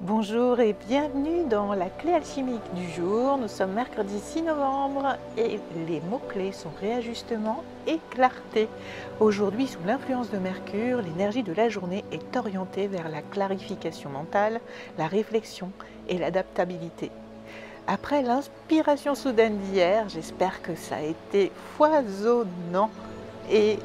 Bonjour et bienvenue dans la clé alchimique du jour. Nous sommes mercredi 6 novembre et les mots-clés sont réajustement et clarté. Aujourd'hui, sous l'influence de Mercure, l'énergie de la journée est orientée vers la clarification mentale, la réflexion et l'adaptabilité. Après l'inspiration soudaine d'hier, j'espère que ça a été foisonnant et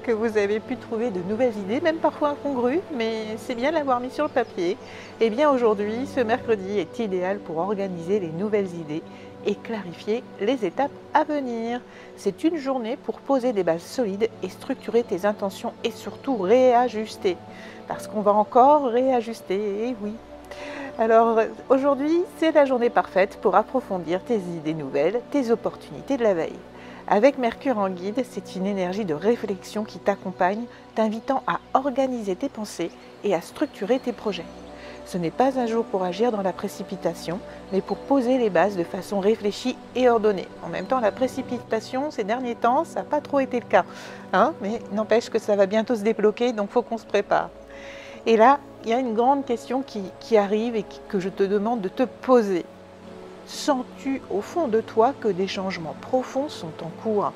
que vous avez pu trouver de nouvelles idées, même parfois incongrues, mais c'est bien de l'avoir mis sur le papier. Et bien aujourd'hui, ce mercredi est idéal pour organiser les nouvelles idées et clarifier les étapes à venir. C'est une journée pour poser des bases solides et structurer tes intentions et surtout réajuster, parce qu'on va encore réajuster, et oui. Alors aujourd'hui, c'est la journée parfaite pour approfondir tes idées nouvelles, tes opportunités de la veille. Avec Mercure en guide, c'est une énergie de réflexion qui t'accompagne, t'invitant à organiser tes pensées et à structurer tes projets. Ce n'est pas un jour pour agir dans la précipitation, mais pour poser les bases de façon réfléchie et ordonnée. En même temps, la précipitation, ces derniers temps, ça n'a pas trop été le cas. Mais n'empêche que ça va bientôt se débloquer, donc il faut qu'on se prépare. Et là, il y a une grande question qui arrive et que je te demande de te poser. Sens-tu au fond de toi que des changements profonds sont en cours?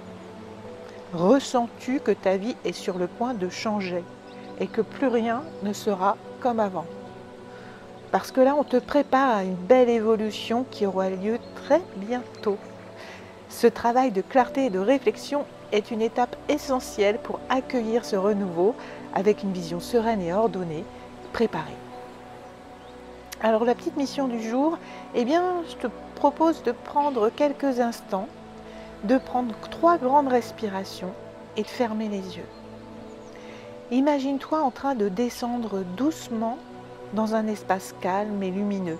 Ressens-tu que ta vie est sur le point de changer et que plus rien ne sera comme avant? Parce que là, on te prépare à une belle évolution qui aura lieu très bientôt. Ce travail de clarté et de réflexion est une étape essentielle pour accueillir ce renouveau avec une vision sereine et ordonnée, préparée. Alors la petite mission du jour, je te propose de prendre quelques instants, de prendre 3 grandes respirations et de fermer les yeux. Imagine-toi en train de descendre doucement dans un espace calme et lumineux,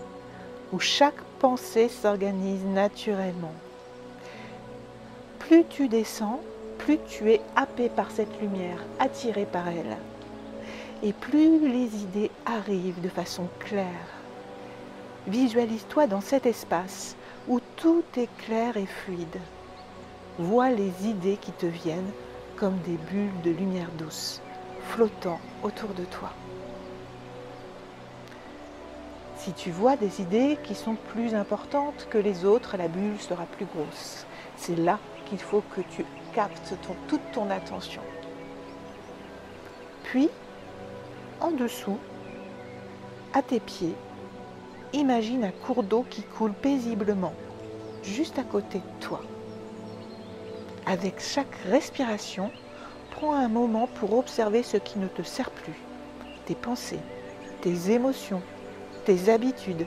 où chaque pensée s'organise naturellement. Plus tu descends, plus tu es happé par cette lumière, attiré par elle. Et plus les idées arrivent de façon claire. Visualise-toi dans cet espace où tout est clair et fluide. Vois les idées qui te viennent comme des bulles de lumière douce, flottant autour de toi. Si tu vois des idées qui sont plus importantes que les autres, la bulle sera plus grosse. C'est là qu'il faut que tu captes toute ton attention. Puis, en dessous, à tes pieds, imagine un cours d'eau qui coule paisiblement, juste à côté de toi. Avec chaque respiration, prends un moment pour observer ce qui ne te sert plus, tes pensées, tes émotions, tes habitudes.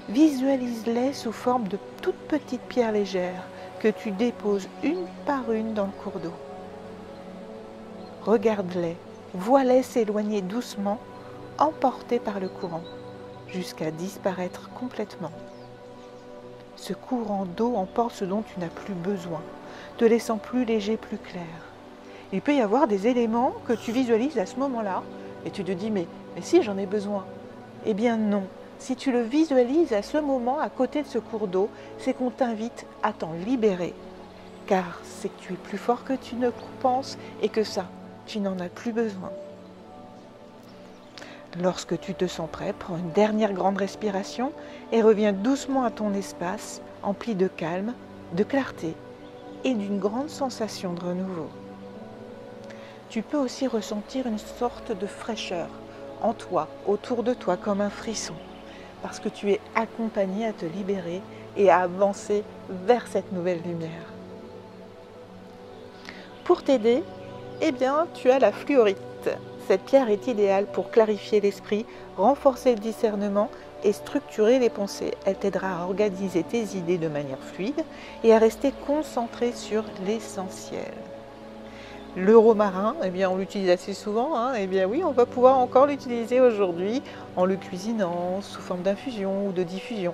Visualise-les sous forme de toutes petites pierres légères que tu déposes une par une dans le cours d'eau. Regarde-les, vois-les s'éloigner doucement, emportés par le courant, jusqu'à disparaître complètement. Ce courant d'eau emporte ce dont tu n'as plus besoin, te laissant plus léger, plus clair. Il peut y avoir des éléments que tu visualises à ce moment-là et tu te dis mais si j'en ai besoin. Eh bien non, si tu le visualises à ce moment à côté de ce cours d'eau, c'est qu'on t'invite à t'en libérer. Car c'est que tu es plus fort que tu ne penses et que ça, tu n'en as plus besoin. Lorsque tu te sens prêt, prends une dernière grande respiration et reviens doucement à ton espace, empli de calme, de clarté et d'une grande sensation de renouveau. Tu peux aussi ressentir une sorte de fraîcheur en toi, autour de toi, comme un frisson, parce que tu es accompagné à te libérer et à avancer vers cette nouvelle lumière. Pour t'aider, tu as la fluorite. Cette pierre est idéale pour clarifier l'esprit, renforcer le discernement et structurer les pensées. Elle t'aidera à organiser tes idées de manière fluide et à rester concentré sur l'essentiel. Le romarin, on l'utilise assez souvent, oui, on va pouvoir encore l'utiliser aujourd'hui en le cuisinant sous forme d'infusion ou de diffusion.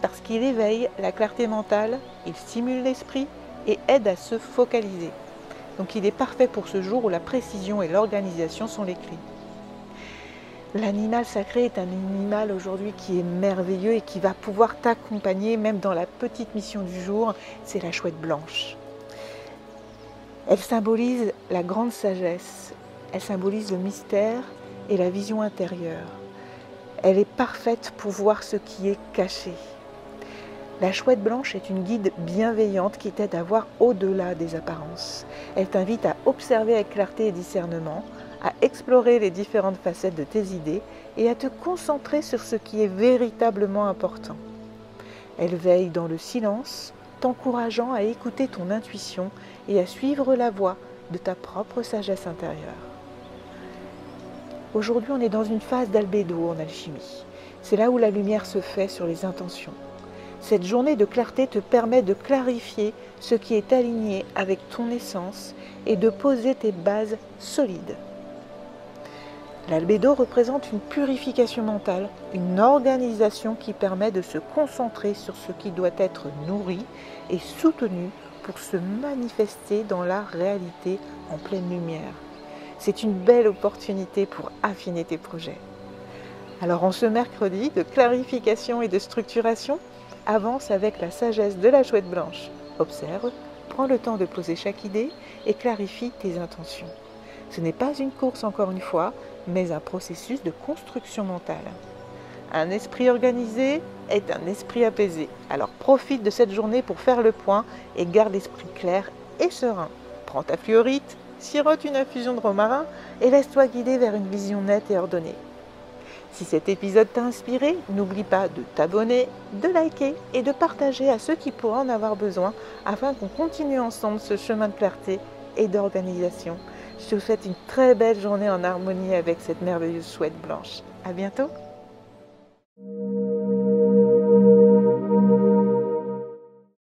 Parce qu'il éveille la clarté mentale, il stimule l'esprit et aide à se focaliser. Donc il est parfait pour ce jour où la précision et l'organisation sont les clés. L'animal sacré est un animal aujourd'hui qui est merveilleux et qui va pouvoir t'accompagner même dans la petite mission du jour, c'est la chouette blanche. Elle symbolise la grande sagesse, elle symbolise le mystère et la vision intérieure. Elle est parfaite pour voir ce qui est caché. La chouette blanche est une guide bienveillante qui t'aide à voir au-delà des apparences. Elle t'invite à observer avec clarté et discernement, à explorer les différentes facettes de tes idées et à te concentrer sur ce qui est véritablement important. Elle veille dans le silence, t'encourageant à écouter ton intuition et à suivre la voie de ta propre sagesse intérieure. Aujourd'hui, on est dans une phase d'albédo en alchimie. C'est là où la lumière se fait sur les intentions. Cette journée de clarté te permet de clarifier ce qui est aligné avec ton essence et de poser tes bases solides. L'albédo représente une purification mentale, une organisation qui permet de se concentrer sur ce qui doit être nourri et soutenu pour se manifester dans la réalité en pleine lumière. C'est une belle opportunité pour affiner tes projets. Alors en ce mercredi de clarification et de structuration, avance avec la sagesse de la chouette blanche. Observe, prends le temps de poser chaque idée et clarifie tes intentions. Ce n'est pas une course encore une fois, mais un processus de construction mentale. Un esprit organisé est un esprit apaisé. Alors profite de cette journée pour faire le point et garde l'esprit clair et serein. Prends ta fluorite, sirote une infusion de romarin et laisse-toi guider vers une vision nette et ordonnée. Si cet épisode t'a inspiré, n'oublie pas de t'abonner, de liker et de partager à ceux qui pourraient en avoir besoin afin qu'on continue ensemble ce chemin de clarté et d'organisation. Je te souhaite une très belle journée en harmonie avec cette merveilleuse chouette blanche. À bientôt!